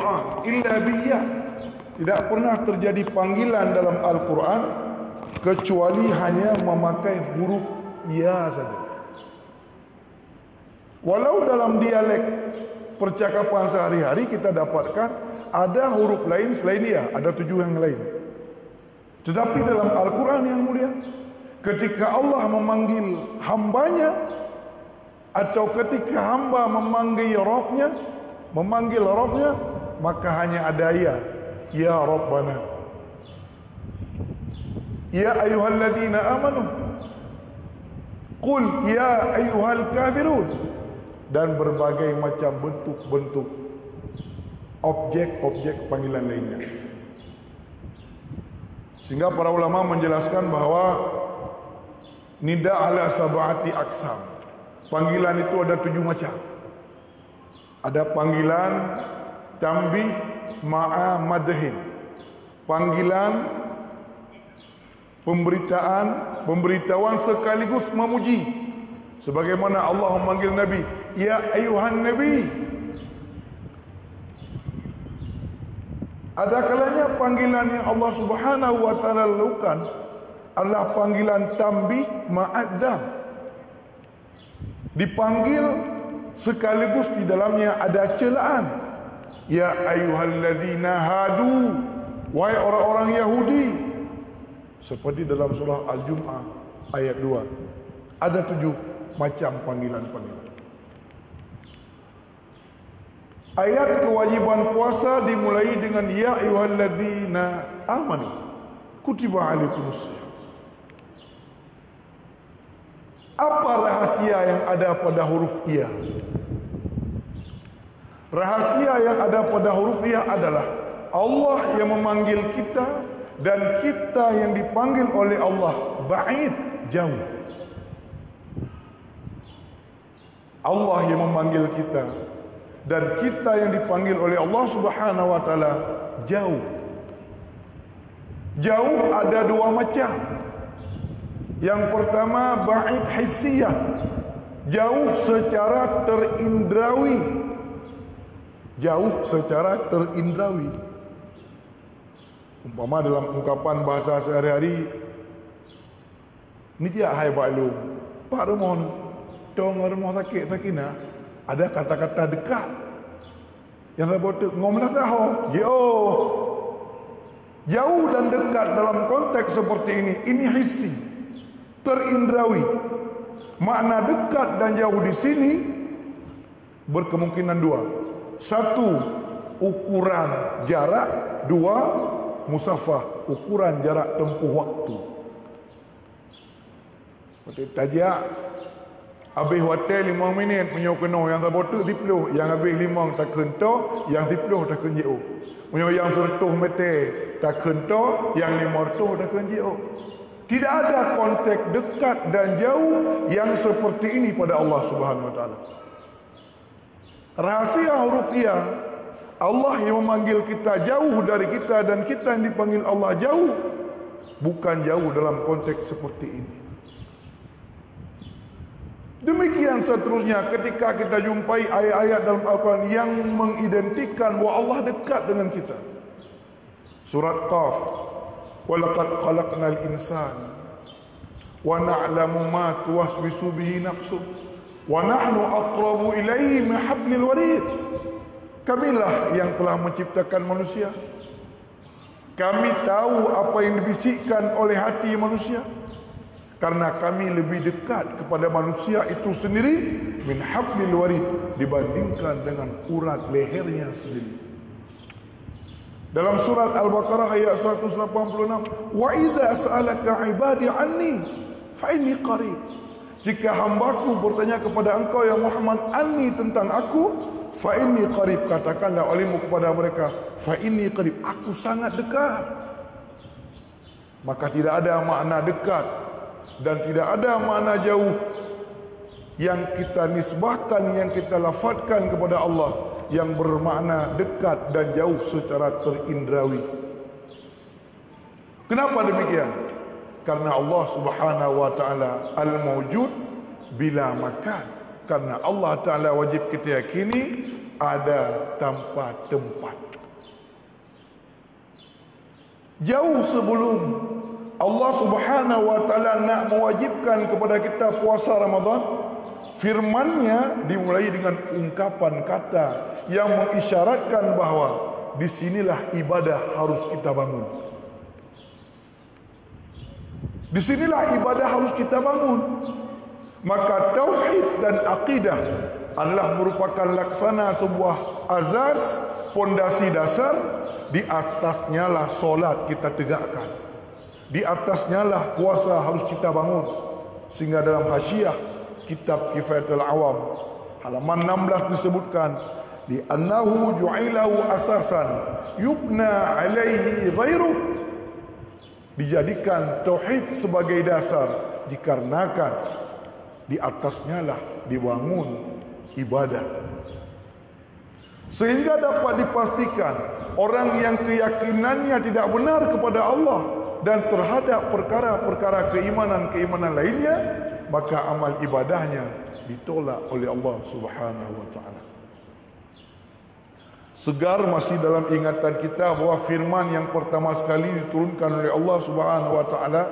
Qur'an illa biya. Tidak pernah terjadi panggilan dalam Al-Quran kecuali hanya memakai huruf ya saja. Walau dalam dialek percakapan sehari-hari kita dapatkan ada huruf lain selain ya, ada 7 yang lain. Tetapi dalam Al-Quran yang mulia, ketika Allah memanggil hambanya atau ketika hamba memanggil Rabbnya, maka hanya ada ya Rabbana, ya ayyuhalladzina amanu, qul ya ayyuhal kafirun, dan berbagai macam bentuk-bentuk objek-objek panggilan lainnya. Sehingga para ulama menjelaskan bahwa nida ala sab'ati aqsam. Panggilan itu ada 7 macam. Ada panggilan tambih ma'a madhin. Panggilan pemberitahuan sekaligus memuji. Sebagaimana Allah memanggil Nabi, ya ayuhan Nabi. Ada kalanya panggilan yang Allah Subhanahu wa taala lakukan adalah panggilan tambih ma'adzam. Dipanggil sekaligus di dalamnya ada celaan. Ya ayyuhalladzina hadu, wahai orang-orang Yahudi. Seperti dalam surah Al-Jum'ah ayat 2. Ada 7 macam panggilan-panggilan. Ayat kewajiban puasa dimulai dengan ya ayyuhalladzina amanu kutiba alaikumusiyam. Apa rahasia yang ada pada huruf ya? Rahasia yang ada pada huruf ya adalah Allah yang memanggil kita dan kita yang dipanggil oleh Allah. Ba'id, jauh. Allah yang memanggil kita dan kita yang dipanggil oleh Allah Subhanahu wa taala jauh. Jauh ada 2 macam. Yang pertama ba'id hissiyah, jauh secara terindrawi. Jauh secara terindrawi. Umpama dalam ungkapan bahasa sehari-hari, ni dia hai balu, pak rumah ni, tong rumah sakit sakina, ada kata-kata dekat. Yang saya buat ngomlah tahu, jauh dan dekat dalam konteks seperti ini hissi, terindrawi. Makna dekat dan jauh di sini berkemungkinan 2. 1, ukuran jarak. 2, musafah, ukuran jarak tempuh waktu. Seperti tajak habis hotel 5 minit punya kena yang tak botak 10, yang habis 5 tak kento, yang 10 tak kenjio. Punya yang 100 meter tak kento, yang 500 tak kenjio. Tidak ada konteks dekat dan jauh yang seperti ini pada Allah Subhanahu wa taala. Rahasia huruf ya, Allah yang memanggil kita jauh dari kita dan kita yang dipanggil Allah jauh, bukan jauh dalam konteks seperti ini. Demikian seterusnya ketika kita jumpai ayat-ayat dalam Al-Quran yang mengidentikan bahwa Allah dekat dengan kita. Surat Qaf, walaqad khalaqnal insana wa na'lamu ma tuwaswisu bihi nafsuh wa nahnu aqrabu ilaihi min hablil warid. Kamilah yang telah menciptakan manusia. Kami tahu apa yang dibisikkan oleh hati manusia, karena kami lebih dekat kepada manusia itu sendiri min hablil warid, dibandingkan dengan urat lehernya sendiri. Dalam surat Al-Baqarah ayat 186, wa idza sa'alaka ibadi anni fa inni qarib. Jika hambaku bertanya kepada engkau ya Muhammad anni tentang aku, fa inni qarib, katakanlah olehmu kepada mereka, fa inni qarib, aku sangat dekat. Maka tidak ada makna dekat dan tidak ada makna jauh yang kita nisbahkan, yang kita lafadkan kepada Allah yang bermakna dekat dan jauh secara terindrawi. Kenapa demikian? Karena Allah Subhanahu wa taala al-mawjud bila makan. Karena Allah taala wajib kita yakini ada tanpa tempat. Jauh sebelum Allah Subhanahu wa taala nak mewajibkan kepada kita puasa Ramadan, firman-Nya dimulai dengan ungkapan kata yang mengisyaratkan bahawa di sinilah ibadah harus kita bangun. Di sinilah ibadah harus kita bangun. Maka tauhid dan akidah adalah merupakan laksana sebuah azas, pondasi dasar. Di atasnya lah solat kita tegakkan. Di atasnya lah puasa harus kita bangun. Sehingga dalam Hasyiah kitab Kifayatul Awam halaman 16 disebutkan, di annahu ju'ilahu asasan yubna alaihi ghairuh, dijadikan tauhid sebagai dasar dikarenakan di atasnya lah dibangun ibadah. Sehingga dapat dipastikan orang yang keyakinannya tidak benar kepada Allah dan terhadap perkara-perkara keimanan-keimanan lainnya, maka amal ibadahnya ditolak oleh Allah Subhanahu wa taala. Segar masih dalam ingatan kita bahawa firman yang pertama sekali diturunkan oleh Allah Subhanahu wa taala,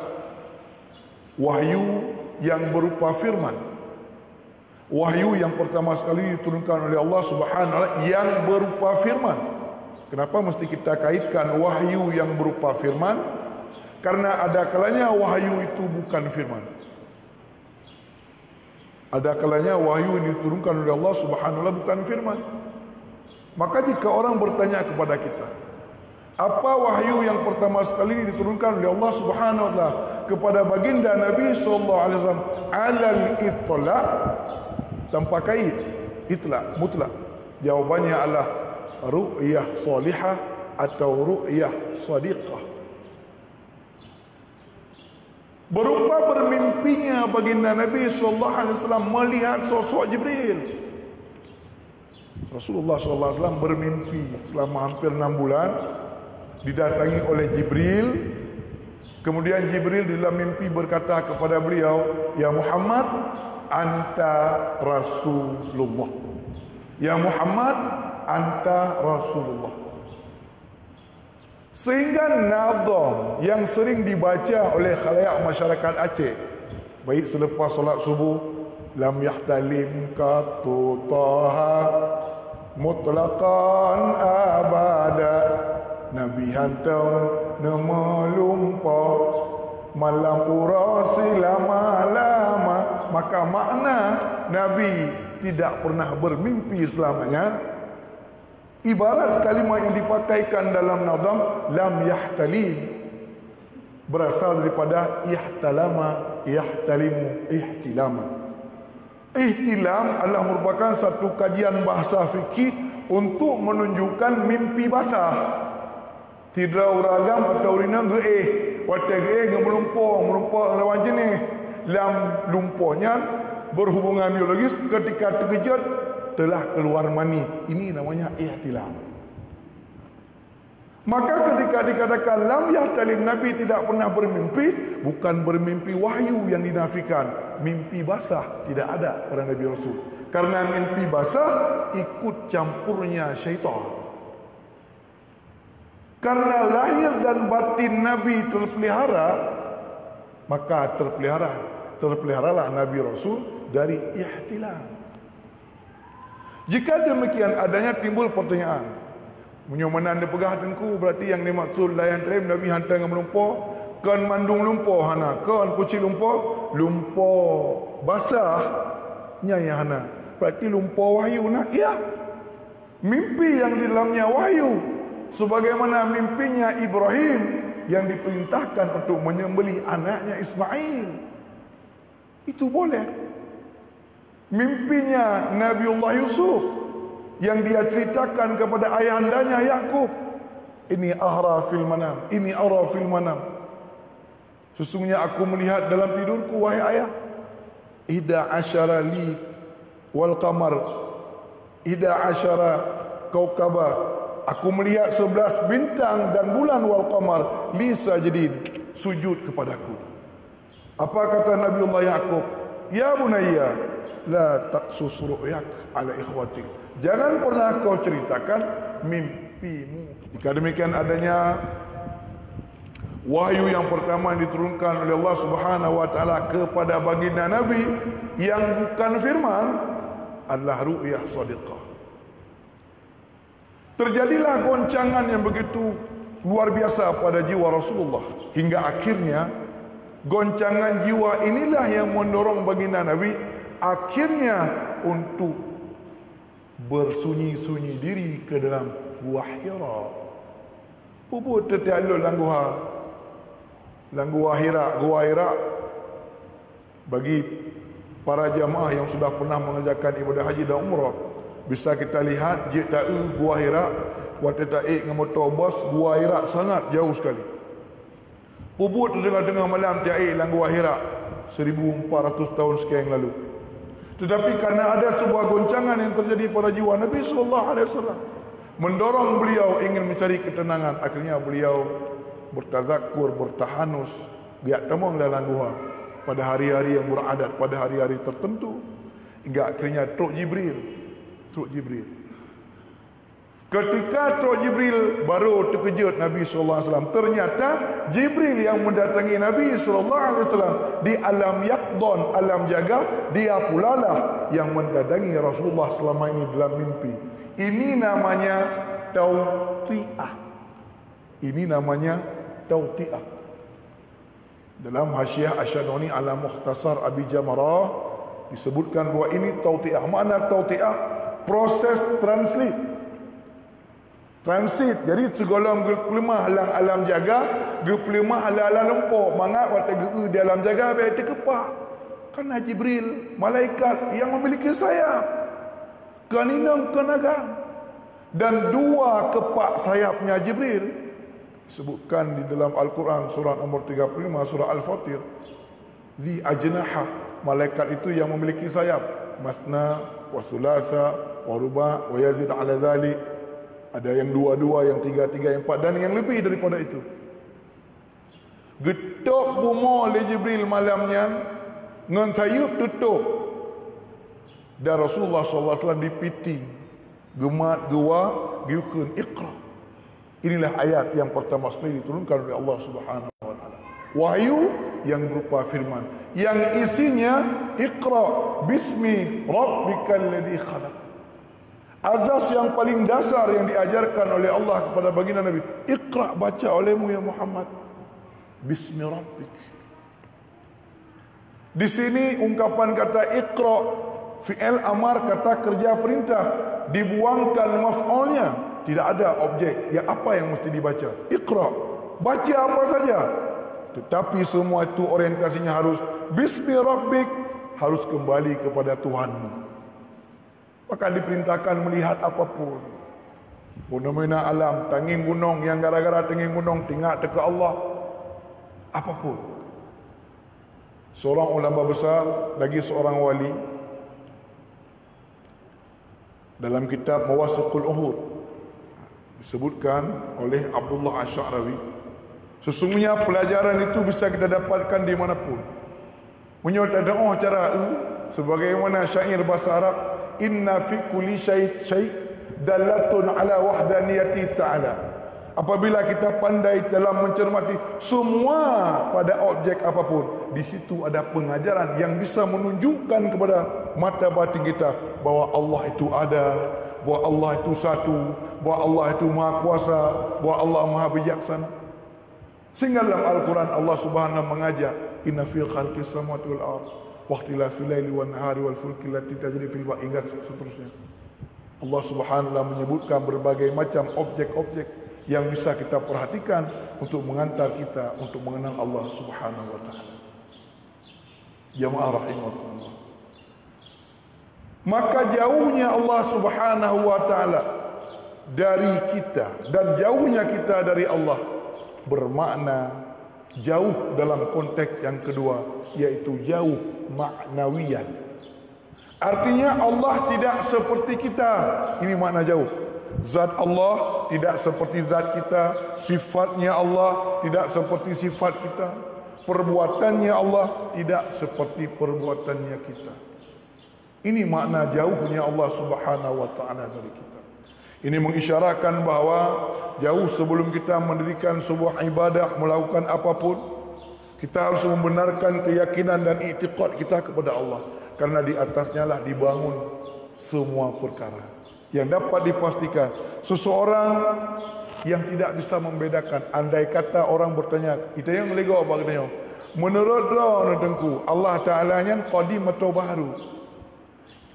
wahyu yang berupa firman. Wahyu yang pertama sekali diturunkan oleh Allah Subhanahu wa taala yang berupa firman. Kenapa mesti kita kaitkan wahyu yang berupa firman? Karena ada kalanya wahyu itu bukan firman. Ada kalanya wahyu yang diturunkan oleh Allah Subhanahu wa taala bukan firman. Maka jika orang bertanya kepada kita, apa wahyu yang pertama sekali diturunkan oleh Allah Subhanahu wa taala kepada baginda Nabi sallallahu alaihi wasallam alal itlaq, tanpa kait, itlaq mutlak? Jawabannya adalah ru'yah salihah atau ru'yah sadiqah. Berupa bermimpinya baginda Nabi sallallahu alaihi wasallam melihat sosok Jibril. Rasulullah sallallahu alaihi wasallam bermimpi selama hampir 6 bulan didatangi oleh Jibril. Kemudian Jibril di dalam mimpi berkata kepada beliau, "Ya Muhammad, anta Rasulullah. Ya Muhammad, anta Rasulullah." Sehingga nazam yang sering dibaca oleh khalayak masyarakat Aceh, baik selepas solat subuh, lam yahtalim katu taha mutlaqan abada, Nabi hantam nama lumpa malam urasi lama-lama. Maka makna Nabi tidak pernah bermimpi selamanya. Ibarat kalimat yang dipakaikan dalam nazam lam yahtalim berasal daripada ihtalama, yahtalimu, ihtilaman. Ihtilam adalah merupakan satu kajian bahasa fikih untuk menunjukkan mimpi basah. Tidra uragam atau urina geeh, wate geeh melumpur lawan jenis. Lam lumpuhnya berhubungan biologis, ketika terkejut telah keluar mani. Ini namanya ihtilam. Maka ketika dikatakan lam yahtalim, Nabi tidak pernah bermimpi, bukan bermimpi wahyu yang dinafikan. Mimpi basah tidak ada pada Nabi Rasul. Karena mimpi basah ikut campurnya syaitan. Karena lahir dan batin Nabi terpelihara, maka terpeliharalah Nabi Rasul dari ihtilam. Jika demikian adanya timbul pertanyaan, menyomana anda pegah tengku, berarti yang dimaksud layan rem Nabi hantar dengan melumpur, kan mandung lumpur hana, kan kuci lumpur basah nyaya hana. Berarti lumpur wahyu nak? Ya. Mimpi yang di dalamnya wahyu. Sebagaimana mimpinya Ibrahim yang diperintahkan untuk menyembelih anaknya Ismail. Itu boleh. Mimpinya Nabiullah Yusuf yang dia ceritakan kepada ayahandanya Yakub, ini ara fil manam, ini ara fil manam. Sesungguhnya aku melihat dalam tidurku wahai ayah. Ida asyara li wal qamar, ida asyara kaukaba. Aku melihat 11 bintang dan bulan wal qamar li sajidin, sujud kepadaku. Apa kata Nabiullah Yakub? Ya bunayya la taqsus ru'yak ala ikhwatik. Jangan pernah kau ceritakan mimpimu. Jika demikian adanya wahyu yang pertama yang diturunkan oleh Allah Subhanahu wa taala kepada baginda Nabi yang bukan firman adalah ru'yah shadiqah. Terjadilah goncangan yang begitu luar biasa pada jiwa Rasulullah hingga akhirnya goncangan jiwa inilah yang mendorong baginda Nabi akhirnya untuk bersunyi-sunyi diri ke dalam Gua Hira. Puput tertialul Gua Hira bagi para jamaah yang sudah pernah mengerjakan ibadah haji dan umrah bisa kita lihat Gua Hira waktu taik dengan motor bas. Gua Hira sangat jauh sekali. Puput tengah-tengah malam taik dalam Gua Hira 1400 tahun sekian yang lalu. Tetapi karena ada sebuah goncangan yang terjadi pada jiwa Nabi sallallahu alaihi wasallam mendorong beliau ingin mencari ketenangan, akhirnya beliau bertazakur, bertahanus, giat temung dalam gua pada hari-hari yang beradat, pada hari-hari tertentu, hingga akhirnya Truk Jibril. Ketika Truk Jibril baru terkejut Nabi sallallahu alaihi wasallam, ternyata Jibril yang mendatangi Nabi sallallahu alaihi wasallam di alam yaqdan, alam jaga, dia pula lah yang mendatangi Rasulullah selama ini dalam mimpi. Ini namanya tawti'ah. Dalam Hasyiah Asy-Syadhani ala Mukhtasar Abi Jamarah disebutkan bahawa ini tawti'ah. Makna tawti'ah proses transit. Jadi segala gepelemah halang alam jaga, gepelemah halang lempok, mangat waktu di alam jaga baik terkepak. Karena Jibril, malaikat yang memiliki sayap, kaninang kenaga, dan dua kepak sayapnya Jibril disebutkan di dalam Al-Quran surah nomor 35 surah Al-Fatir. Zi ajnaha, malaikat itu yang memiliki sayap, masna wa thulatha wa ruba wa yazid ala dhalik. Ada yang dua-dua, yang tiga-tiga, yang empat, dan yang lebih daripada itu. Getok bumo oleh Jibril malamnya ngan sayup tutup, dan Rasulullah SAW dipiting gemat gua giukun Iqra. Inilah ayat yang pertama sekali diturunkan oleh Allah Subhanahu wa taala. Wahyu yang berupa firman yang isinya Iqra bismi rabbikal ladzi khalaq. Azas yang paling dasar yang diajarkan oleh Allah kepada baginda Nabi, Iqra, baca olehmu ya Muhammad, bismi rabbik. Di sini ungkapan kata Iqra, fi'il amar, kata kerja perintah, dibuangkan maf'ulnya, tidak ada objek. Ya, apa yang mesti dibaca? Iqra, baca apa saja. Tetapi semua itu orientasinya harus bismi rabbik, harus kembali kepada Tuhanmu. Maka diperintahkan melihat apapun, fenomena alam, tanging gunung yang gara-gara tanging gunung tinggal dekat Allah, apapun. Seorang ulama besar, lagi seorang wali, dalam kitab Mawasiqul Uhud disebutkan oleh Abdullah Asy-Sya'rawi, sesungguhnya pelajaran itu bisa kita dapatkan di manapun. Menyebut doa cara sebagaimana syair bahasa Arab, inna fi kulli syai' dalatun ala wahdaniyati ta'ala. Apabila kita pandai dalam mencermati semua pada objek apapun, di situ ada pengajaran yang bisa menunjukkan kepada mata batin kita bahwa Allah itu ada, bahwa Allah itu satu, bahwa Allah itu maha kuasa, bahwa Allah maha bijaksana. Sehingga dalam Al-Quran Allah Subhanahu mengajak, inna fil khalqis samawati wal ardh wa ikhtilafil laili wan nahari wal fulki allati tajri fil bahri, hingga seterusnya. Allah Subhanahu menyebutkan berbagai macam objek-objek yang bisa kita perhatikan untuk mengantar kita untuk mengenal Allah Subhanahu wa taala. Jamaah rahimakumullah. Maka jauhnya Allah Subhanahu wa taala dari kita dan jauhnya kita dari Allah bermakna jauh dalam konteks yang kedua, yaitu jauh maknawiyan. Artinya Allah tidak seperti kita. Ini makna jauh. Zat Allah tidak seperti zat kita, sifatnya Allah tidak seperti sifat kita, perbuatannya Allah tidak seperti perbuatannya kita. Ini makna jauhnya Allah Subhanahu wa taala dari kita. Ini mengisyaratkan bahawa jauh sebelum kita mendirikan sebuah ibadah, melakukan apapun, kita harus membenarkan keyakinan dan i'tiqad kita kepada Allah, karena di atasnya lah dibangun semua perkara. Yang dapat dipastikan, seseorang yang tidak bisa membedakan, andai kata orang bertanya, kita yang lego apa katanya, menurut tengku Allah Taala nya qadim atau baharu?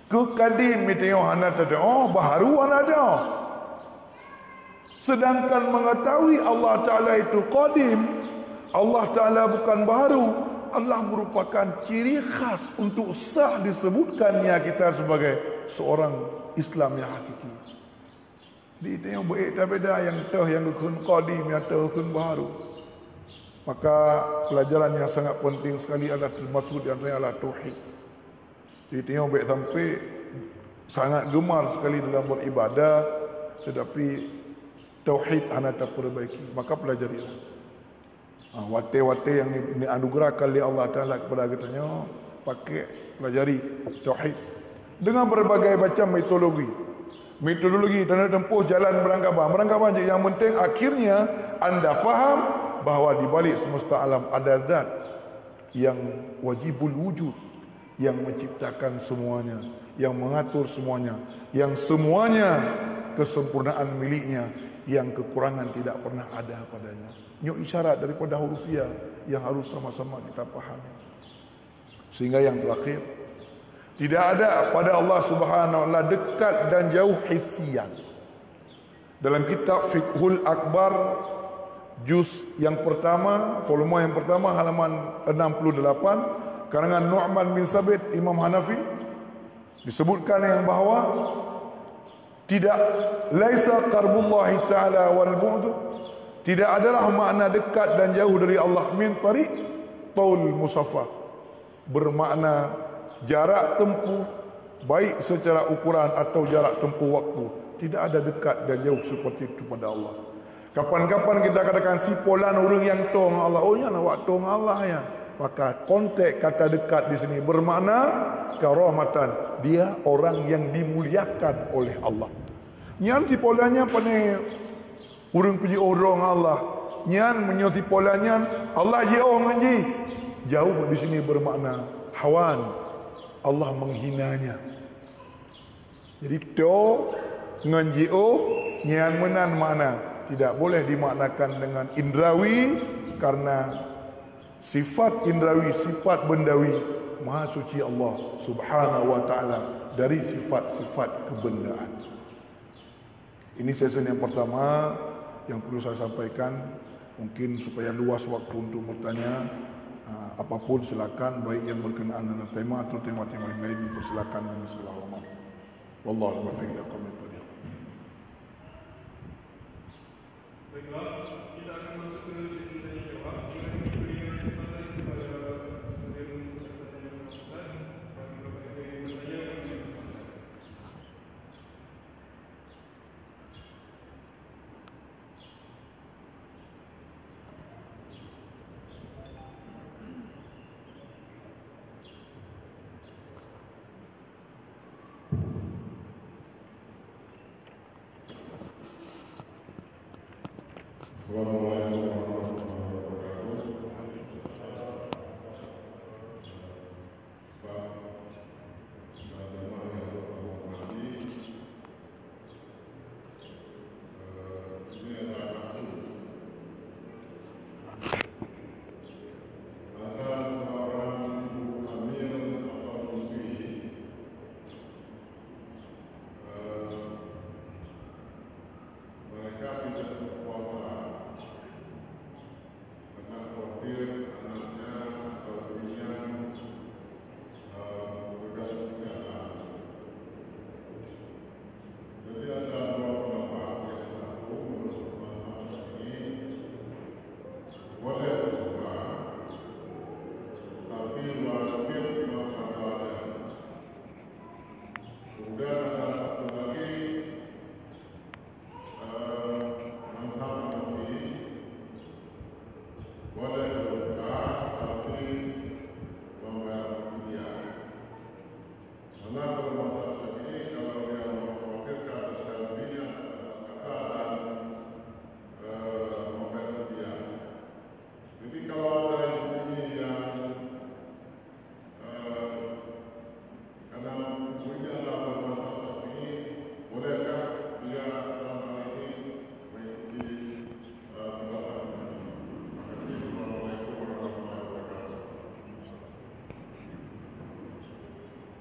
Ke kadim itu hana tadi, oh baharu ada. Sedangkan mengetahui Allah Taala itu qadim, Allah Taala bukan baharu, Allah merupakan ciri khas untuk sah disebutkannya kita sebagai seorang Islam yang hakiki. Jadi itu yang baik tak beda, yang teh yang kun qadim, yang teh kun baharu. Maka pelajaran yang sangat penting sekali adalah termasuk di antaranya adalah tauhid. Jadi tengok baik sampai sangat gemar sekali dalam beribadah, tetapi tauhid anda tak perbaiki, maka pelajarilah. Wate-wate yang dianugerahkan oleh Allah Ta'ala kepada kitanya, pakai pelajari tauhid dengan berbagai macam metodologi dan tempuh jalan beranggapan yang penting akhirnya anda faham bahawa di balik semesta alam ada zat yang wajibul wujud, yang menciptakan semuanya, yang mengatur semuanya, yang semuanya kesempurnaan miliknya, yang kekurangan tidak pernah ada padanya. Ini isyarat daripada hurufiah yang harus sama-sama kita pahami. Sehingga yang terakhir, tidak ada pada Allah Subhanahu wa taala dekat dan jauh hissian. Dalam kitab Fiqhul Akbar juz yang pertama, volume yang pertama, halaman 68, karangan Nu'man bin Sabit, Imam Hanafi, disebutkan yang bahawa tidak laisa qarbullahi ta'ala wal bu'du, tidak adalah makna dekat dan jauh dari Allah min tariq taul musaffah, bermakna jarak tempuh baik secara ukuran atau jarak tempuh waktu. Tidak ada dekat dan jauh seperti itu pada Allah. Kapan-kapan kita katakan si polan orang yang tong Allah, oh ya nak tong Allah ya, maka konteks kata dekat di sini bermakna karamatan, dia orang yang dimuliakan oleh Allah. Nyan si polannya pane urang puji orang Allah, nyan menyoti polannya Allah je orang je. Jauh di sini bermakna hawan, Allah menghinanya. Jadi to nganjio nyan menan mana tidak boleh dimaknakan dengan indrawi, karena sifat indrawi, sifat bendawi maha suci Allah Subhanahu wa taala dari sifat-sifat kebendaan. Ini sesi yang pertama yang perlu saya sampaikan, mungkin supaya luas waktu untuk bertanya. Apapun silakan, baik yang berkenaan dengan tema atau tema-tema yang lain, dipersilakan dengan segala hormat. Wallahu muwaffiq ila aqwamit thoriq. Baiklah, kita akan masuk ke sesi tanya jawab. Kita berikan kesempatan kepada sebagian peserta yang berkesan bagi berbagai pertanyaan yang disampaikan. Assalamualaikum warahmatullahi wabarakatuh. Ini adalah kasus ada seorang ibu hamil atau menyusui, mereka tidak berpuasa karena khawatir anaknya atau bayinya berganggu kesehatan. Jadi ada dua pendapat. Yang satu, menurut mazhab ini boleh berbuka, tapi wajib mengqadanya. Kemudian ada satu lagi mazhab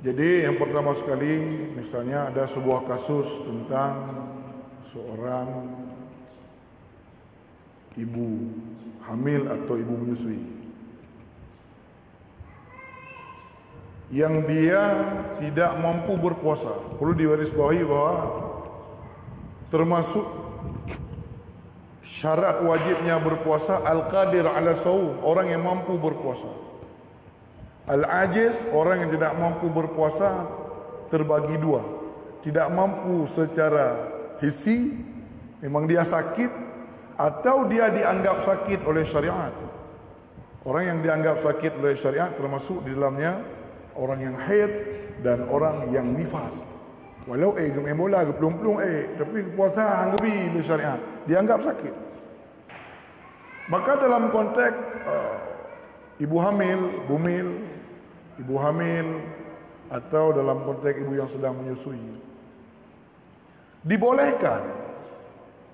Jadi yang pertama sekali, misalnya ada sebuah kasus tentang seorang ibu hamil atau ibu menyusui yang dia tidak mampu berpuasa. Perlu digarisbawahi bahwa termasuk syarat wajibnya berpuasa al-qadir ala saum, orang yang mampu berpuasa. Al-ajiz, orang yang tidak mampu berpuasa, terbagi dua. Tidak mampu secara hissi, memang dia sakit, atau dia dianggap sakit oleh syariat. Orang yang dianggap sakit oleh syariat termasuk di dalamnya orang yang haid dan orang yang nifas. Walau main bola ke pelung-pelung tapi puasa hanggabi oleh syariat, dianggap sakit. Maka dalam konteks ibu hamil, bumil, ibu hamil, atau dalam konteks ibu yang sedang menyusui,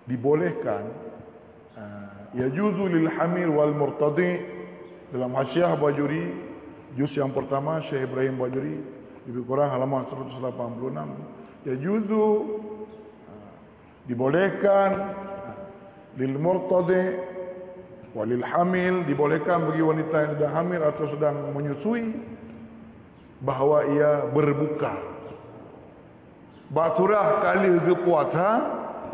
dibolehkan yajuzu lil hamil wal murtadi, dalam Hasyiah Bajuri juz yang pertama Syekh Ibrahim Bajuri, lebih kurang halaman 186, yajuzu, dibolehkan, lil murtadi walil hamil, dibolehkan bagi wanita yang sedang hamil atau sedang menyusui bahawa ia berbuka. Baturah kali ke puasa,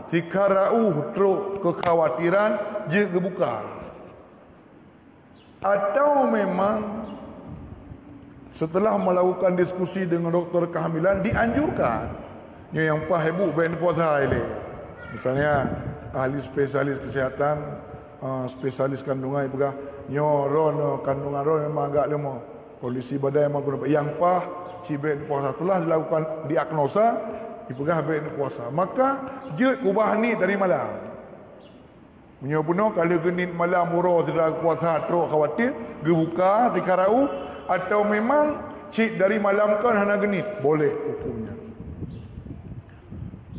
tikarau teruk kekhawatiran je ke buka. Atau memang setelah melakukan diskusi dengan doktor kehamilan dianjurkan yang pahebu baik puasa ini. Misalnya ahli spesialis kesihatan, spesialis kandungan pegah nyoron kandungan ron memang agak lemah, kondisi badan memang kurang. Yang pah cibek puasa telah dilakukan diagnosa dipegah baik puasa, maka je ubah ni dari malam. Menyobuno kalau genit malam murah tidak puasa teruk khawatir gebuka dikarau, atau memang cik dari malam kan hana genit, boleh hukumnya.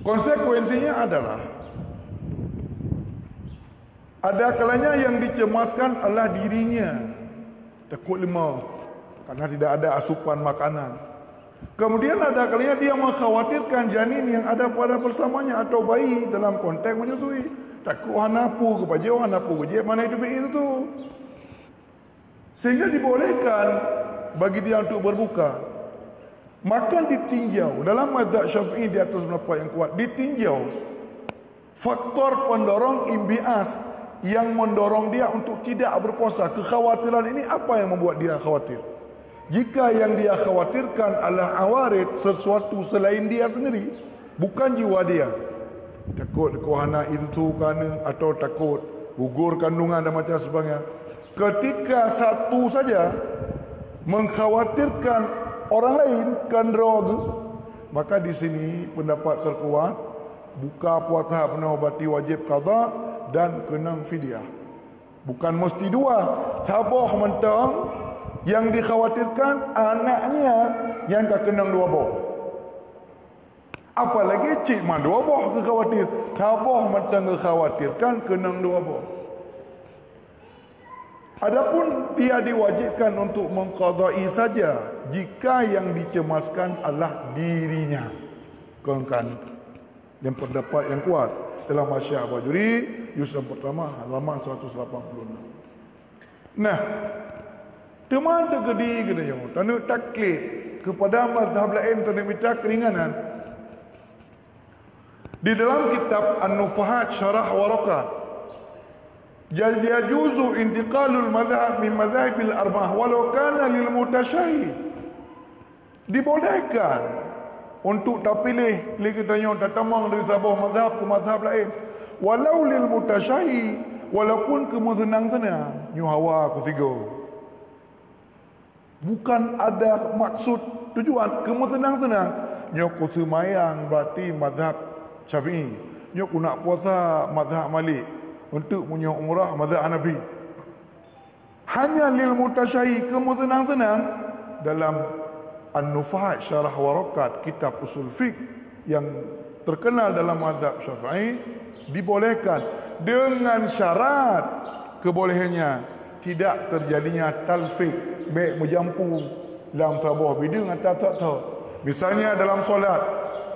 Konsekuensinya adalah ada kalanya yang dicemaskan adalah dirinya, takut lemah karena tidak ada asupan makanan. Kemudian ada kalanya dia mengkhawatirkan janin yang ada pada bersamanya atau bayi dalam konteks menyusui, takut hanapu kepada hanapu ke mana itu itu tu. Sehingga dibolehkan bagi dia untuk berbuka. Maka ditinjau dalam mazhab Syafi'i di atas pendapat yang kuat, ditinjau faktor pendorong imbias yang mendorong dia untuk tidak berpuasa. Kekhawatiran ini apa yang membuat dia khawatir? Jika yang dia khawatirkan adalah awarid, sesuatu selain dia sendiri, bukan jiwa dia, takut kohana itu tu kerana, atau takut gugur kandungan dan macam sebagainya. Ketika satu saja mengkhawatirkan orang lain kan droga, maka di sini pendapat terkuat buka puasa penobati wajib qada dan kenang fidyah. Bukan mesti dua, tabah mentang yang dikhawatirkan anaknya yang tak kenang dua boh. Apalagi cik man dua boh ke khawatir, tabah mentang kekhawatirkan kenang dua boh. Adapun dia diwajibkan untuk mengqadai saja jika yang dicemaskan adalah dirinya. Kan yang pendapat yang kuat dalam Hasyiah Bajuri juz yang pertama halaman 186. Nah, teman tergedi katanya, tanda taklid kepada mazhab lain tanda minta keringanan. Di dalam kitab An-Nufahat Syarah Warakat, yajuzu intiqalul madhab min madhahibil arba'ah walau kana lil mutasyahi. Dibolehkan untuk tak pilih katanya tatamang dari sebuah mazhab ke mazhab lain, walau lil mutasyahi, walaupun ke senang-senang nyu hawa ketiga. Bukan ada maksud tujuan ke senang-senang nyu ku semayang berarti mazhab Syafi'i, nyu ku nak puasa mazhab Malik, untuk punya umrah mazhab Hanafi. Hanya lil mutasyahi, ke senang-senang dalam An-Nufahat Syarah Warakat, kitab usul fiqh yang terkenal dalam mazhab Syafi'i, dibolehkan dengan syarat kebolehannya tidak terjadinya talfiq, baik menjampu lam tabah bidung atas tak tahu. Misalnya dalam solat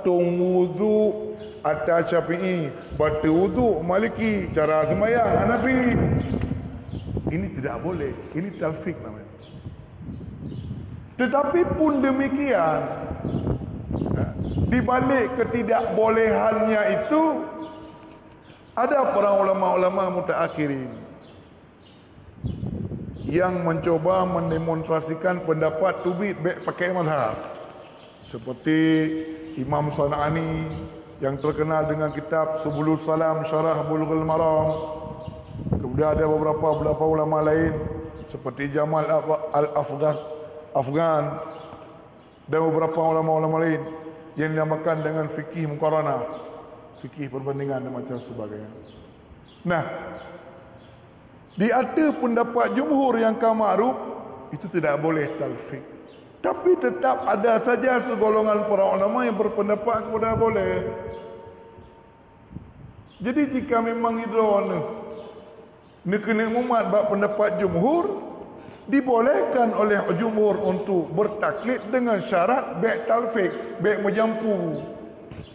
tung wudu atas Syafi'i, batu wudu Maliki, cara sembahyang Hanafi. Ini tidak boleh. Ini talfik namanya. Tetapi pun demikian, di balik ketidakbolehannya itu ada para ulama-ulama mutaakhirin yang mencoba mendemonstrasikan pendapat tubid baik pakai mazhab, seperti Imam Sana'ani yang terkenal dengan kitab Subulul Salam Syarah Bulughul Maram. Kemudian ada beberapa ulama lain seperti Jamal Al-Afghan dan beberapa ulama-ulama lain yang dinamakan dengan fikih muqaranah, fikih perbandingan dan macam sebagainya. Nah, di ada pendapat jumhur yang kamaruf itu tidak boleh talfik. Tapi tetap ada saja segolongan para ulama yang berpendapat kepada boleh. Jadi jika memang itu kena mumat bab pendapat jumhur, dibolehkan oleh jumhur untuk bertaklid dengan syarat baik talfik, baik menjampu.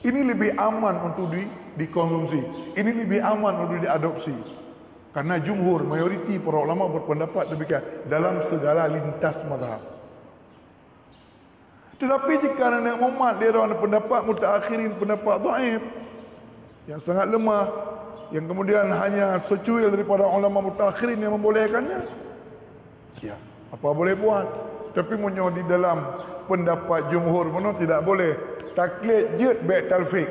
Ini lebih aman untuk dikonsumsi. Ini lebih aman untuk diadopsi. Karena jumhur, mayoriti para ulama berpendapat demikian dalam segala lintas mazhab. Tetapi jika nak mumat dia ada pendapat mutaakhirin, pendapat dhaif yang sangat lemah, yang kemudian hanya secuil daripada ulama mutaakhirin yang membolehkannya, ya, apa boleh buat. Tapi munyo di dalam pendapat jumhur mana tidak boleh taklid jid baik talfik,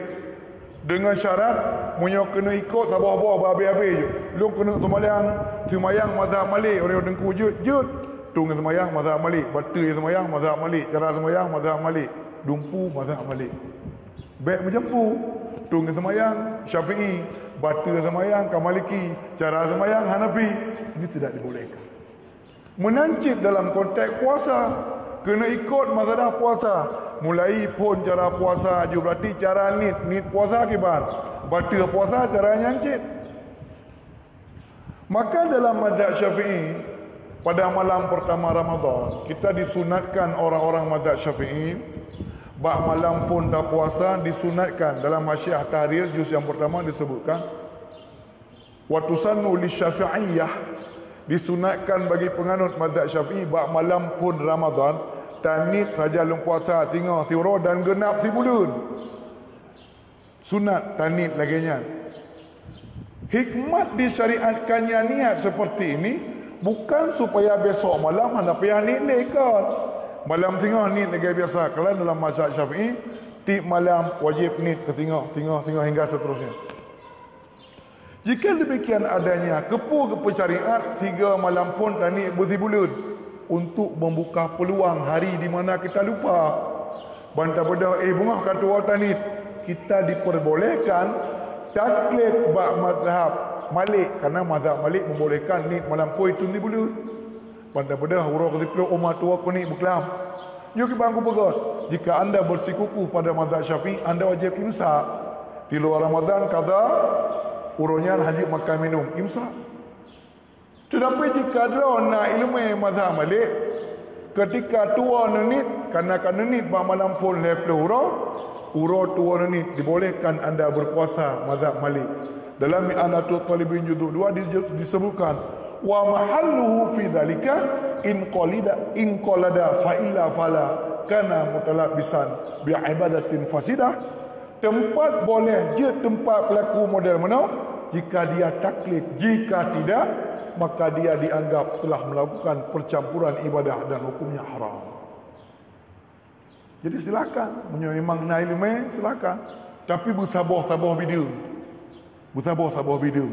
dengan syarat munyo kena ikut tabah-tabah habis-habis je. Lu kena semayang mazhab Malik, orang dengku jid tung semayang mazhab Malik, batu semayang mazhab Malik, cara semayang mazhab Malik, dumpu mazhab Malik. Baik menjampu, tung semayang Syafi'i, batu semayang Maliki, cara semayang Hanafi. Ini tidak dibolehkan. Menancip dalam konteks puasa, kena ikut mazhab puasa. Mulai pun cara puasa je berarti cara nit puasa akibat. Batu puasa cara nyancip. Maka dalam mazhab Syafi'i, pada malam pertama Ramadan, kita disunatkan orang-orang mazhab Syafi'i, bak malam pun dah puasa disunatkan. Dalam Hasyiah Tahrir juz yang pertama disebutkan, wa tusannu lisyafi'iyah, disunatkan bagi penganut mazhab Syafi'i bak malam pun Ramadan tanit saja lung puasa tinggal tiuro dan genap si bulan. Sunat tanit laginya. Hikmat disyariatkannya niat seperti ini bukan supaya besok malam anda payah nit ikut. Malam tengah nit lagi biasa. Kalau dalam mazhab Syafi'i, tiap malam wajib nit ke tengah hingga seterusnya. Jika demikian adanya kepu syariat 3 malam pun tanit bersi bulan untuk membuka peluang hari di mana kita lupa. Bantah pada bunga kata orang tanit, kita diperbolehkan taklid bab mazhab Malik karena mazhab Malik membolehkan nit malam pun itu di bulan. Bantah pada huruf zikru umat tua kuning berkelam. Yuk kita begot. Jika anda bersikukuh pada mazhab Syafi'i, anda wajib imsak. Di luar Ramadan kata urunya haji makan minum imsak. Tetapi jika ada nak ilmu mazhab Malik, ketika tua nenit, karena nenit malam pun leplah urut tua nenit, dibolehkan anda berpuasa mazhab Malik. Dalam Mi'anatul Talibin juzuk 2 disebutkan, wa mahalluhu fi dzalika in qalada fa illa fala kana mutalabbisan bi ibadatin fasidah. Tempat boleh je tempat pelaku model mana jika dia taklid, jika tidak maka dia dianggap telah melakukan percampuran ibadah dan hukumnya haram. Jadi silakan, memang nak ilmu silakan, tapi bersabar-sabar video. Bersabar-sabar video.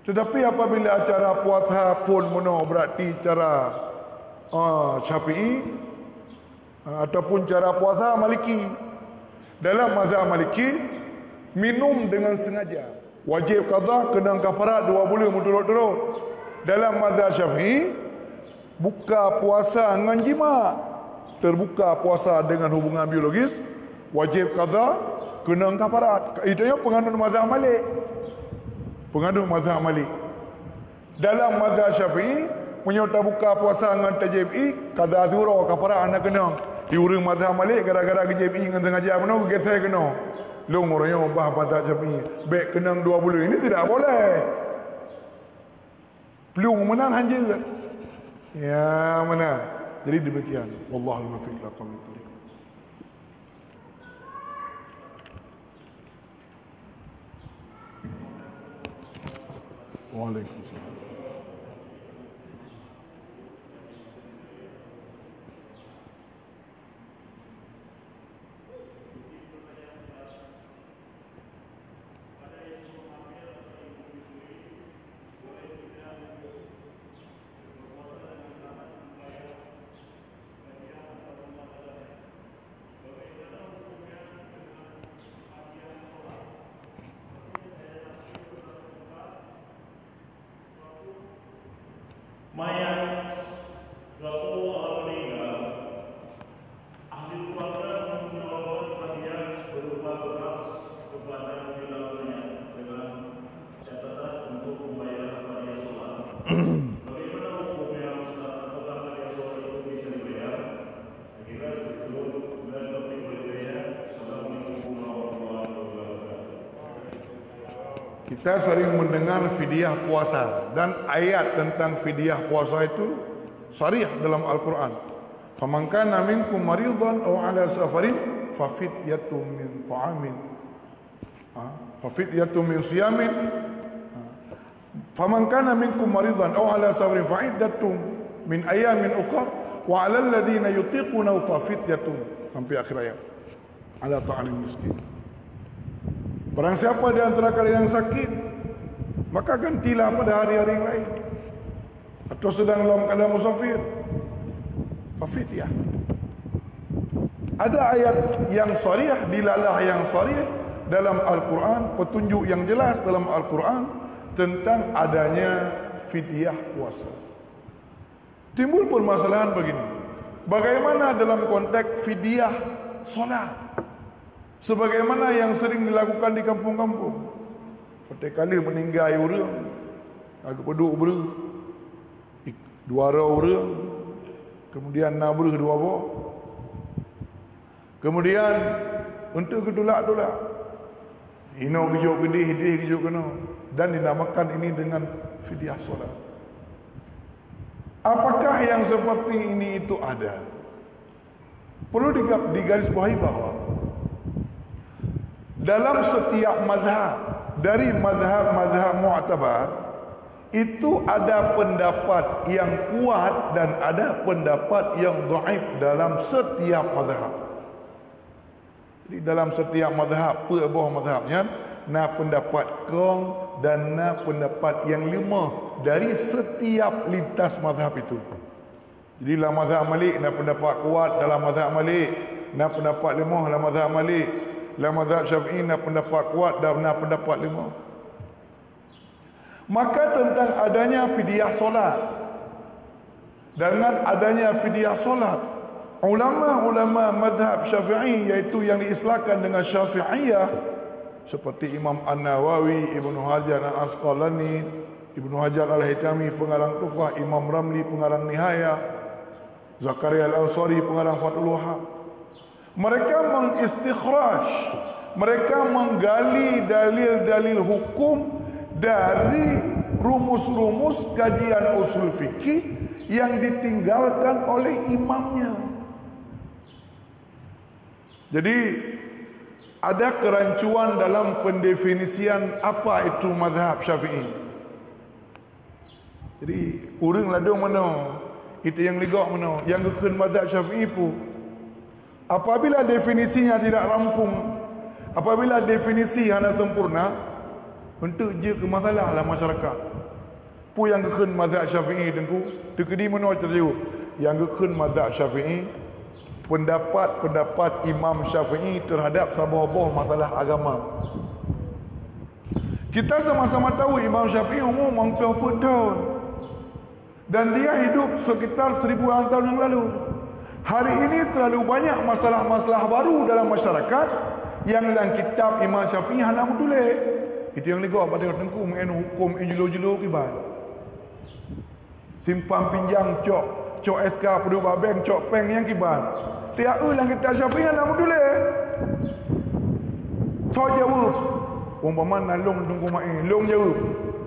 Tetapi apabila acara puasa pun mana berarti cara Syafi'i ataupun cara puasa Maliki. Dalam mazhab Maliki, minum dengan sengaja wajib qada, kena kafarat 2 bulan berturut-turut. Dalam mazhab Syafi'i, buka puasa dengan jima, terbuka puasa dengan hubungan biologis, wajib qada, kena kafarat. Itu yang penganut mazhab Malik. Penganut mazhab Malik. Dalam mazhab Syafi'i, Menyota buka puasa dengan TJMI, kada azura kapara anak kena. Diurang mazhab Malik gara-gara ke JMI dengan sengaja mana ke saya kena. Long orangnya ubah mazhab JMI. Baik kena 2 bulan. Ini tidak boleh. Pelung menan hanja. Ya mana. Jadi demikian. Wallahul muwaffiq ila aqwamit thoriq. Waalaikumsalam. Mayat suatu orang meninggal, ahli keluarga menyuruh hadiah berupa beras kepada keluarganya dengan catatan untuk membayar hadiah sholat. Bagaimana hukumnya Ustaz? Apakah hadiah sholat itu bisa dibayar? Kira seperti itu. Dan topik berikutnya, Assalamualaikum warahmatullahi wabarakatuh. Kita sering mendengar fidyah puasa dan ayat tentang fidyah puasa itu sarih dalam Al-Quran. Faman kana minkum maridan aw ala safarin fa fidyatun min ta'amin. Fa fidyatun min siyamin. Faman kana minkum maridan aw ala safarin fa iddatun min ayamin ukhra wa 'alal ladzina yutiquna fa fidyatun sampai akhir ayat. Ala ta'amin miskin. Barang siapa di antara kalian yang sakit, maka gantilah pada hari-hari yang lain. Atau sedang dalam keadaan musafir, fafidyah. Ada ayat yang sharih, dilalah yang sharih dalam Al-Quran, petunjuk yang jelas dalam Al-Quran tentang adanya fidyah puasa. Timbul permasalahan begini. Bagaimana dalam konteks fidyah solat? Sebagaimana yang sering dilakukan di kampung-kampung. Setiap kali meninggal orang, agak peduk bera, 2 orang, kemudian nak bera 2 bawah. Kemudian untuk ketulak-tulak. Ino kejuk gedih, gedih kejuk kena. Dan dinamakan ini dengan fidyah solat. Apakah yang seperti ini itu ada? Perlu digarisbawahi bahawa dalam setiap mazhab, dari mazhab-mazhab mu'tabar, itu ada pendapat yang kuat dan ada pendapat yang dhaif dalam setiap mazhab. Jadi dalam setiap mazhab, buah mazhabnya, na pendapat kong dan na pendapat yang 5 dari setiap lintas mazhab itu. Jadi dalam mazhab Malik, na pendapat kuat dalam mazhab Malik, na pendapat 5 dalam mazhab Malik. Dalam mazhab Syafi'i nak pendapat kuat dan nak pendapat 5. Maka tentang adanya fidyah solat, dengan adanya fidyah solat, ulama-ulama mazhab Syafi'i, iaitu yang diistilahkan dengan Syafi'iyah, seperti Imam An-Nawawi, Ibnu Hajar Al-Asqalani, Ibnu Hajar Al-Haytami pengarang Tufah, Imam Ramli pengarang Nihayah, Zakaria Al-Ansari pengarang Fathul Wahhab. Mereka mengistikhraj, mereka menggali dalil-dalil hukum dari rumus-rumus kajian usul fikih yang ditinggalkan oleh imamnya. Jadi ada kerancuan dalam pendefinisian apa itu mazhab Syafi'i. Jadi orang ladung mana, itu yang ligak mana, yang kekun mazhab Syafi'i pun. Apabila definisinya tidak rampung, apabila definisi hanya sempurna, untuk je ke masalah dalam masyarakat. Pu yang kekun mazhab Syafi'i dengku, tekedi mana terjauh. Yang kekun mazhab Syafi'i, pendapat-pendapat Imam Syafi'i terhadap sebuah masalah agama. Kita sama-sama tahu Imam Syafi'i umur 40 tahun. Dan dia hidup sekitar 1000 tahun yang lalu. Hari ini terlalu banyak masalah-masalah baru dalam masyarakat yang dalam kitab Imam Syafi'i hendak tulis. Itu yang ligak pada tengku mengenai hukum injilo-jilo kibar. Simpan pinjam cok SK penduduk bank cok peng yang kiban. Tiap ulang kita Syafi'i nak tulis. So jawab. Umpama nalung tunggu mai, long jawab.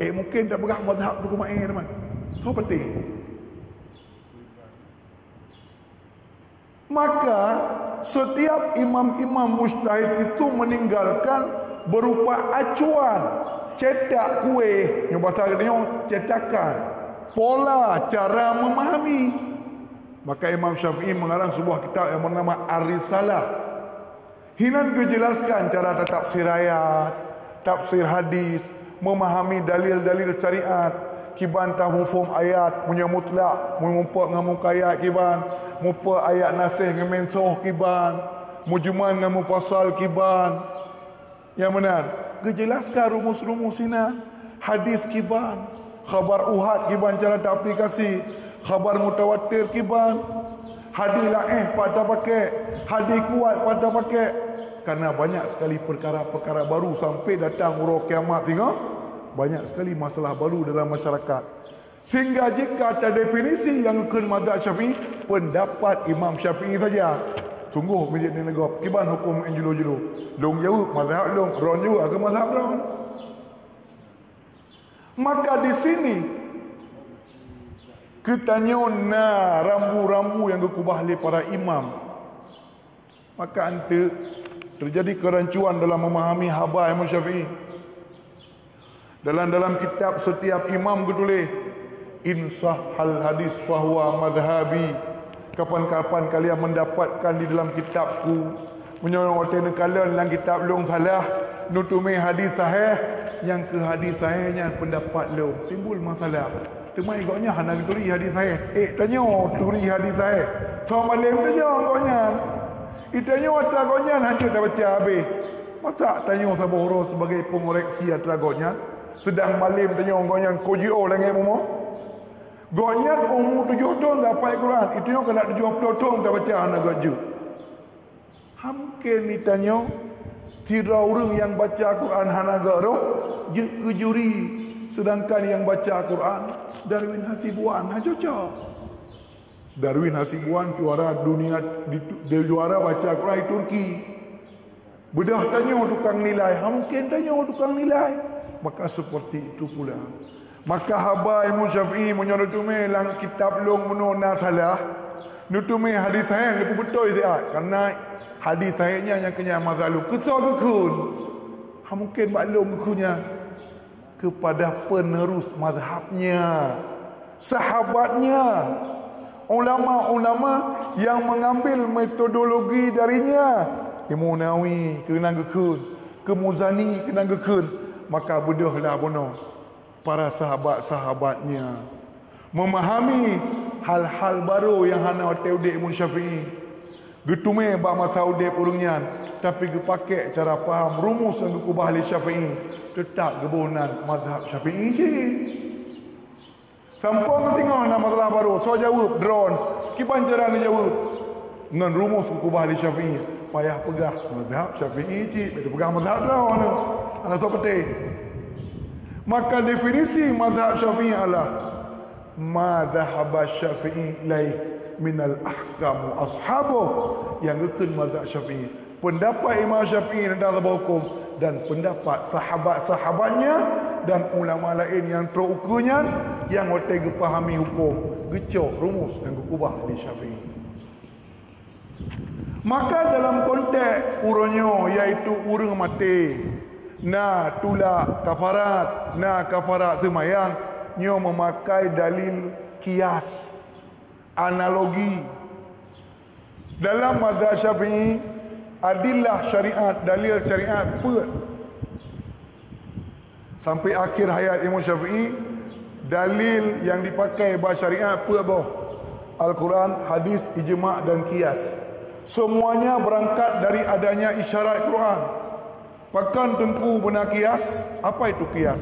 Mungkin tak berah mazhab tunggu mai teman. So penting. Maka setiap imam-imam mujtahid itu meninggalkan berupa acuan, cetak kuih, yang bahasa katanya cetakan, pola cara memahami. Maka Imam Syafi'i mengarang sebuah kitab yang bernama Ar-Risalah. Hinan kejelaskan cara tafsir ayat, tafsir hadis, memahami dalil-dalil syariat, kiban tahufum ayat, punya mutlak, mumpa ngamu ayat kiban, mumpa ayat nasih ngemensoh kiban, mujman ngamu fasal kiban. Yang benar, kejelaskan rumus-rumus ini, hadis kiban, khabar uhad kiban cara tak aplikasi, khabar mutawatir kiban, hadis laih pada pakai, hadis kuat pada pakai. Karena banyak sekali perkara-perkara baru sampai datang huruf kiamat, tengok. Banyak sekali masalah baru dalam masyarakat. Sehingga jika ada definisi yang ke mazhab Syafi'i, pendapat Imam Syafi'i saja. Sungguh masjid ni negop. Kiban hukum enjulu-julu. Long jauh mazhab long, ron juga ke mazhab ron. Maka di sini ketanya rambu-rambu yang dikubah oleh para imam. Maka anda terjadi kerancuan dalam memahami haba Imam Syafi'i. Dalam kitab setiap imam ketulis insah hal hadis fahuwa madhabi. Kapan-kapan kalian mendapatkan di dalam kitabku menyuruh hotel kalian dalam kitab long salah nutumi hadis sahih, yang ke hadis sahihnya pendapat long simbol masalah. Temai goknya hana turi hadis sahih. Tanya turi hadis sahih. So malam tanya goknya. Itanya wata goknya hancur dah baca habis. Masa tanya sabar huruf sebagai pengoreksi antara goknya. Sedang malam tanya goknya KJO lagi momo. Goknya umur 7 tahun dapat Quran. Itu yang kena 70 tahun dah baca anak gaju. Hamkin ni tanya tidak orang yang baca Quran hana garo je ke juri, sedangkan yang baca Quran Darwin Hasibuan cocok. Darwin Hasibuan juara dunia, dia juara baca Quran di Turki. Bedah tanya tukang nilai, mungkin tanya tukang nilai. Maka seperti itu pula. Maka haba Imam Syafi'i menyuruh lang kitab long menona salah. Nutume hadis sahih lebih betul dia. Karena hadis sahihnya yang kena mazalu. Kesal kekun. Mungkin maklum kekunnya kepada penerus mazhabnya, sahabatnya, ulama-ulama yang mengambil metodologi darinya. Imam Nawawi kena gekun, ke Muzani kena gekun. Maka bedahlah bono para sahabat-sahabatnya memahami hal-hal baru yang hana teudik Imam Syafi'i. Getume bak masa udip urungnya, tapi gepakai cara faham rumus yang gekubah oleh Syafi'i, tetap gebonan mazhab Syafi'i je. Sampun tengok nama masalah baru, so jawab drone, kiban cara ni jawab. Dengan rumus gekubah oleh Syafi'i, payah pegah mazhab Syafi'i je, betul pegang mazhab drone. Ana so penting. Maka definisi mazhab Syafi'i adalah mazhab Syafi'i laih minal ahkamu ashabuh, yang gekun mazhab Syafi'i, pendapat Imam Syafi'i tentang hukum dan pendapat sahabat-sahabatnya dan ulama lain yang terukurnya yang hotel gepahami hukum, gecok rumus yang gekubah di Syafi'i. Maka dalam konteks urunyo iaitu urung mati, na tula kafarat, na kafarat semayang, nyo memakai dalil kias, analogi. Dalam mazhab Syafi'i, adillah syariat, dalil syariat pun sampai akhir hayat Imam Syafi'i, dalil yang dipakai bahasa syariat pun apa? Al-Quran, hadis, ijma' dan kias. Semuanya berangkat dari adanya isyarat Quran. Pakan tengku benar kias. Apa itu kias?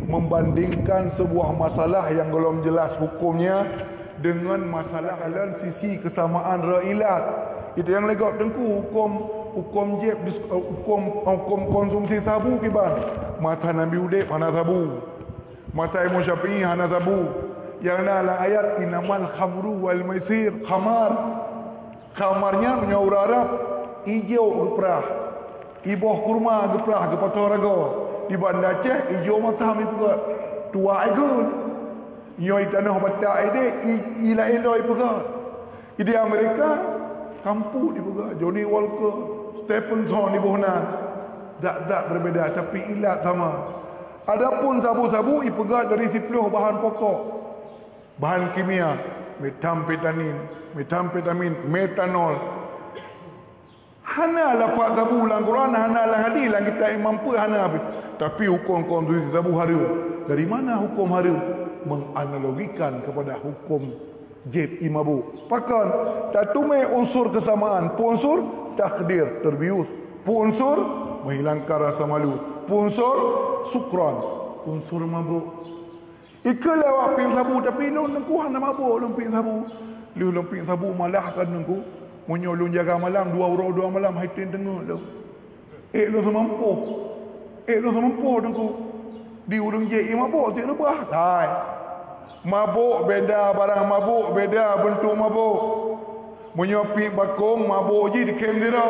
Membandingkan sebuah masalah yang belum jelas hukumnya dengan masalah dalam sisi kesamaan ra'ilat. Itu yang legok tengku hukum jeb, hukum konsumsi sabu kiban. Mata Nabi Udib hana sabu, mata Imam Syafi'i hana sabu. Yang dalam ayat innamal khamru wal maisir, khamarnya punya orang Arab hijau geprah, iboh kurma geprah ke pataraga. Di Bandar Aceh hijau macam itu juga tua ikut. Nyoi tanah batak ide ila eloi pegat. Di Amerika kampu di pegat. Johnny Walker, Stephenson di Bohnan. Tak berbeda tapi ilat sama. Adapun sabu-sabu ipegat dari 10 bahan pokok. Bahan kimia, metamfetamin, metanol. Hana lafaz sabu dalam Quran, hana dalam hadis lah kita mampu hana habis. Tapi hukum konsumsi sabu haram. Dari mana hukum haram? Menganalogikan kepada hukum jeb mabuk. Pakan tak tume unsur kesamaan, unsur takdir terbius, unsur menghilangkan rasa malu, unsur sukran, unsur mabuk. Ika lewat ping sabu tapi lu nengku hana mabuk lumping sabu. Lu lumping sabu malah kan nengku menyolong jaga malam 2 orang 2 malam haitin tengok lu. Lu semampu. Lu semampu nengku. Di urang je mabuk tak lebah. Hai. Mabuk beda barang mabuk, beda bentuk mabuk. Menyopi bakong mabuk je di kamera.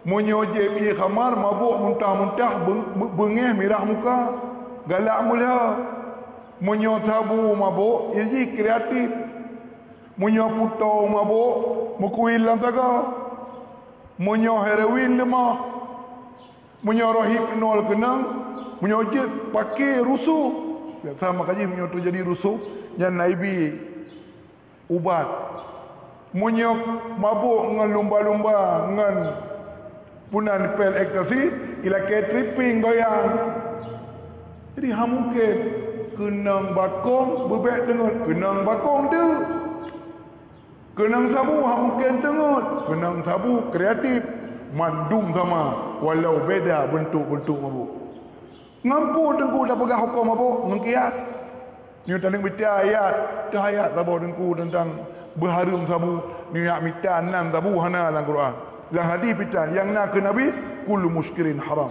Menyoje pi khamar mabuk muntah-muntah bengeh merah muka. Galak mulia. Menyotabu mabuk jadi kreatif. Menyoputau mabuk mukuil lang saga. Menyo heroin lemah. Menyo rohipnol kenang. Menyojet pakai rusuh. Sama kaji menyo jadi rusuh yang naibi ubat. Menyo mabuk ngan lumba-lumba ngan punan pel ekstasi ila ke tripping goyang. Jadi mungkin kenang bakong bebek dengar kenang bakong tu. Kenang sabu mungkin dengar kenang sabu kreatif mandum sama walau beda bentuk-bentuk mabuk. Ngampu dengku dah pegang hukum mabuk mengkias. Ni tanding baca ayat, dah ayat sabu dengku tentang berharum sabu, ni nak minta 6 sabu hana dalam Quran. Dalam hadis pitan yang nak ke Nabi kullu muskirin haram.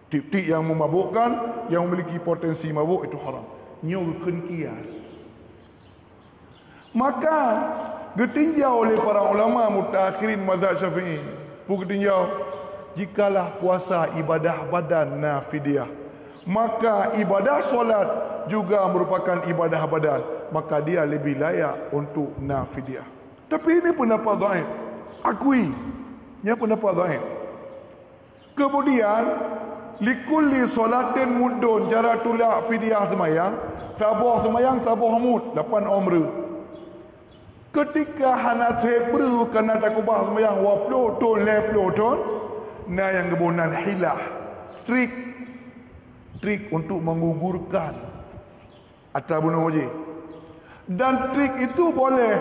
Tip-tip yang memabukkan, yang memiliki potensi mabuk itu haram. Nyurkan kias. Maka ditinjau oleh para ulama mutakhirin mazhab Syafi'i. Ditinjau jikalah puasa ibadah badan nafidiah, maka ibadah solat juga merupakan ibadah badan, maka dia lebih layak untuk nafidiah. Tapi ini pendapat dhaif. Akui, ini pendapat dhaif. Kemudian likulli solatin mudun, cara tulak fidyah semayang, sabuh mud 8 umrah. Ketika hanat sebru kena takubah semayang 20 ton 10 ton, na yang kebunan hilah, trik untuk menggugurkan atas bunuh wajib. Dan trik itu boleh,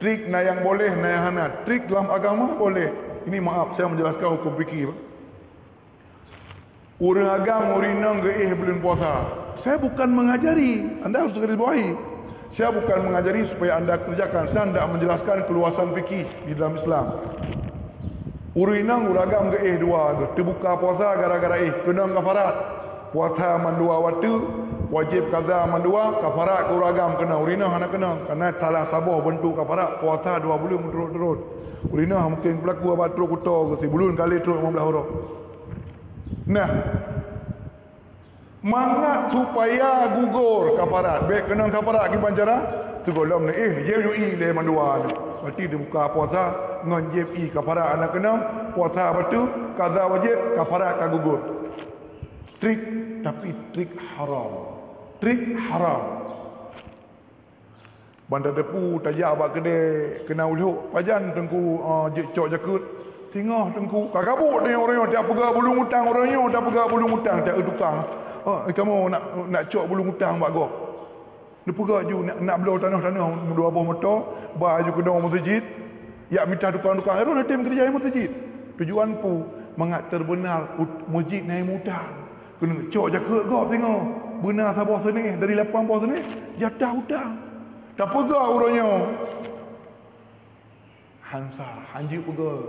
trik na yang boleh, na yang hanat. Trik dalam agama boleh. Ini maaf saya menjelaskan hukum fikih. Orang agama urinang ke bulan puasa. Saya bukan mengajari, anda harus garis bawahi. Saya bukan mengajari supaya anda kerjakan. Saya hendak menjelaskan keluasan fikih di dalam Islam. Urinang uragam ke 2 ke. Terbuka puasa gara-gara kenang kafarat. Puasa mandua waktu, wajib kaza mandua, kafarat ke uragam kena. Urinang hana kena. Karena salah sabuh bentuk kafarat. Puasa 2 bulan turut-turut. Urinang mungkin berlaku abad teruk kuto ke 10 bulan kali teruk 15 huruf. Nah, mangat supaya gugur kafarat. Baik kenang kafarat ke bancara, segolong ni je UI le mandua. Berarti dia buka puasa ngan jeb kafarat anak kenang, puasa batu kaza wajib kafarat ka gugur. Trik, tapi trik haram. Trik haram. Bandar depu tajak abak kedai kena uluk pajan tengku cok jakut. Singah tengku kakabuk ni orang dia pegang bulung hutang orangnya dia pegang bulung hutang tak tukang. Kamu nak cok bulung hutang bak go. Dia pegang ju nak belau tanah-tanah 2 buah motor, baju kena masjid. Ya minta tukang-tukang ero nanti kerja masjid. Tujuan pu mengat terbenar masjid naik hutang. Kena cok jakut go singah. Benar sabah sini dari 8 bawah sini jatah hutang. Tak pegang orangnya. Hansa, hanji pegang.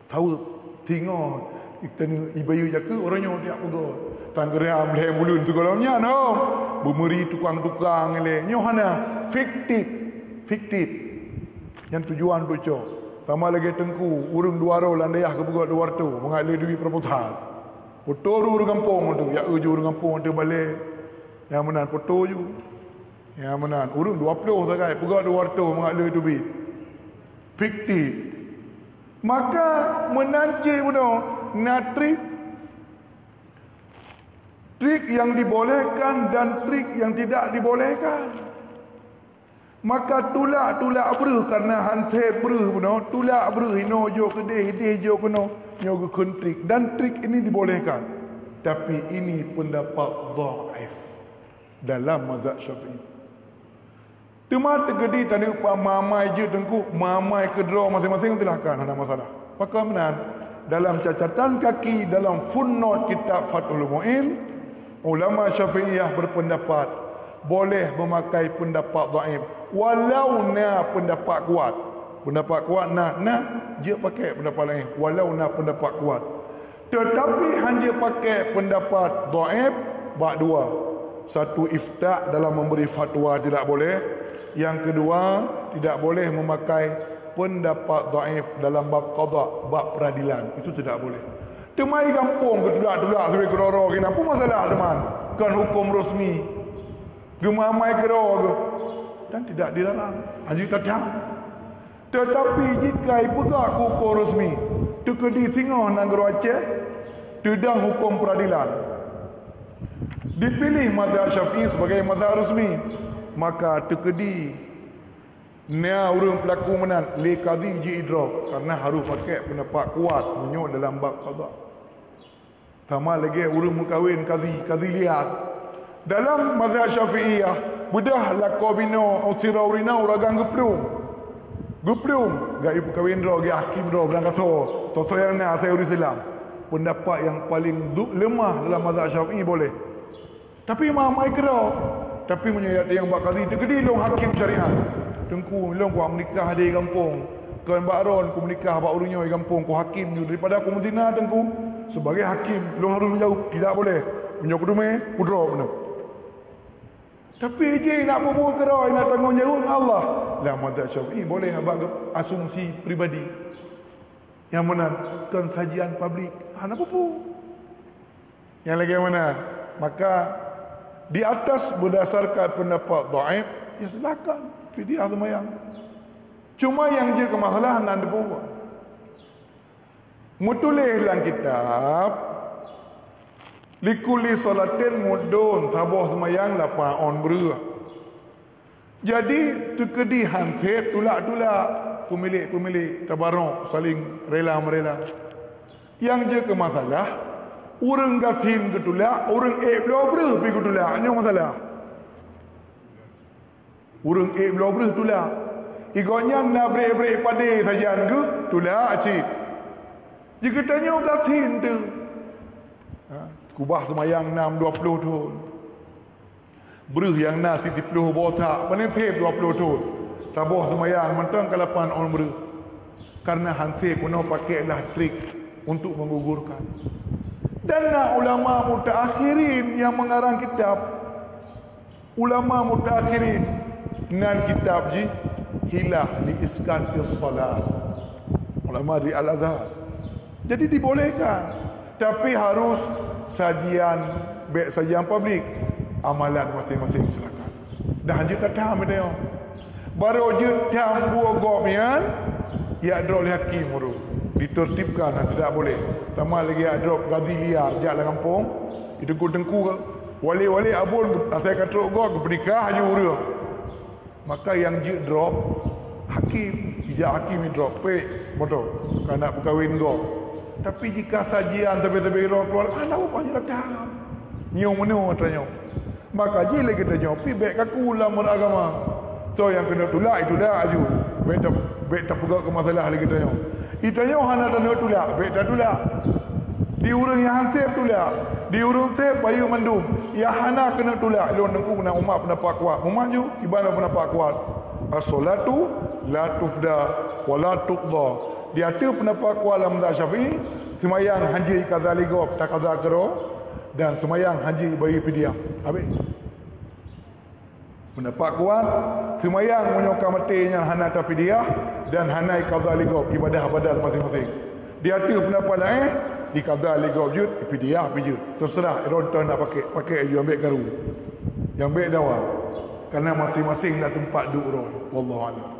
Tahu tengok kita ni ibayu jaka orangnya dia pegang. Tanggerang boleh bulun tu kalau nya no. Bemeri tukang-tukang le. Nyo hana fiktif. Yang tujuan untuk cok. Tama lagi tengku urung duaro landayah ke buat duar tu mengalih duit perputal. Potol urung kampung tu, ya uju urung kampung tu balik. Yang menan potol ju. Yang menan urung 20 sakai buat duar tu mengalih duit. Fiktif. Maka menanci puno natrik trik yang dibolehkan dan trik yang tidak dibolehkan. Maka tulak beruh karena hansip beruh puno, tulak beruh ino jo kedeh jo kuno, nyo ke trik dan trik ini dibolehkan. Tapi ini pendapat dhaif dalam mazhab Syafi'i. Cuma tegedi tadi mamai je tengku, mamai kedra masing-masing silakan, ada masalah. Maka menan dalam catatan kaki dalam footnote kitab Fathul Mu'in, ulama Syafi'iyah berpendapat boleh memakai pendapat dhaif walau na pendapat kuat. Pendapat kuat na je pakai pendapat lain walau na pendapat kuat. Tetapi hanya pakai pendapat dhaif bab dua. Satu, ifta' dalam memberi fatwa tidak boleh. Yang kedua, tidak boleh memakai pendapat dhaif dalam bab qada, bab peradilan. Itu tidak boleh. Temai kampung ke tulak-tulak sampai kerara kena apa masalah teman? Kan hukum rasmi. Gemamai kerara ke? Dan tidak dilarang. Haji kata. Tetapi jika pegak hukum rasmi, tekedi singoh negara Aceh, tedang hukum peradilan. Dipilih mazhab Syafi'i sebagai mazhab rasmi, maka tekedi nia urang pelaku menan li qadhi ji idrak karena harus pakai pendapat kuat menyok dalam bab qada. Sama lagi urang mengkawin qadhi lihat. Dalam mazhab Syafi'iyah bedah lako bino utiraurina uragang geplung ga ibu kawin ro ga hakim ro berangkat to yang na teori Islam. Pendapat yang paling lemah dalam mazhab Syafi'i boleh. Tapi mamai kera. Tapi menyayat yang bak qadhi tegedi long hakim syariat. Tengku long ku menikah di kampung. Kan bakron ku menikah bak urunyo di kampung ku hakim daripada ku mendina tengku sebagai hakim long harus menjauh tidak boleh. Menyok dume pudro benar. Tapi je nak bubuh kera nak tanggung jawab Allah. Lah mazhab Syafi'i boleh bak asumsi pribadi. Yang mana kan sajian publik. Hana bubuh. Yang lagi mana? Maka di atas berdasarkan pendapat dhaif, ya silakan fidyah semayang. Cuma yang je kemasalahan anda buat. Mutulis dalam kitab likuli salatin mudun tabah semayang lapan on beruah. Jadi tekedi hansip tulak-tulak pemilik tabarok saling rela-merela. Yang je kemasalah orang gatin ketulak, orang blober pergi ketulak. Ini masalah. Orang blober tulak. Ikutnya nak break pada sajian ke, tulak cik. Jika tanya gatin tu. Kubah semayang 6-20 tahun. Beruh yang nak 70 botak. Penentip 20 tahun. Tabah semayang mentang kalapan orang beruh. Karena hansip penuh pakailah trik untuk menggugurkan. Dan ulama mutaakhirin yang mengarang kitab, ulama mutaakhirin dengan kitab hilah li isqatis salat, ulama di Al-Azhar. Jadi dibolehkan, tapi harus sajian publik, amalan masing-masing silakan. Dah je tak tahu dia. Baru je tahu buah gomian, ya drol hakim baru ditertibkan, tidak boleh. Sama lagi drop gazi liar jak dalam kampung, ditengku-tengku ke. Wali-wali abun saya kata gua bernikah je urang. Maka yang je drop hakim, ijak hakim drop pe motor kan nak berkahwin gua. Tapi jika sajian tepi-tepi roh keluar, ana upanya dah. Nyong meno tanya. Maka je lagi tanya, pi baik kaku ulama agama. So yang kena tulak itu dah aju. Baik tak pegang ke masalah lagi tanya. Itanya hana tanya tulak, baik tak tulak. Di urang yang hansip tulak, di urang sip bayu mandum. Ya hana kena tulak, lo nengku kena umat pendapat kuat. Memaju ibadah pendapat kuat. As-salatu la tufda wa la tuqda. Dia ada pendapat kuat dalam mazhab Syafi'i, semayang hanji kadzalika tak kaza kero. dan semayang haji bagi fidyah. Habis. Pendapat kuat, semayang menyokong matinya hana fidyah dan hanai qada ligab ibadah badan masing-masing. Dia ada pendapat lain di qada ligab jud fidyah pijud. Terserah ronton nak pakai aja ambil karu. Yang ambil dawa. Karena masing-masing dah tempat duduk roh. Wallahu a'lam.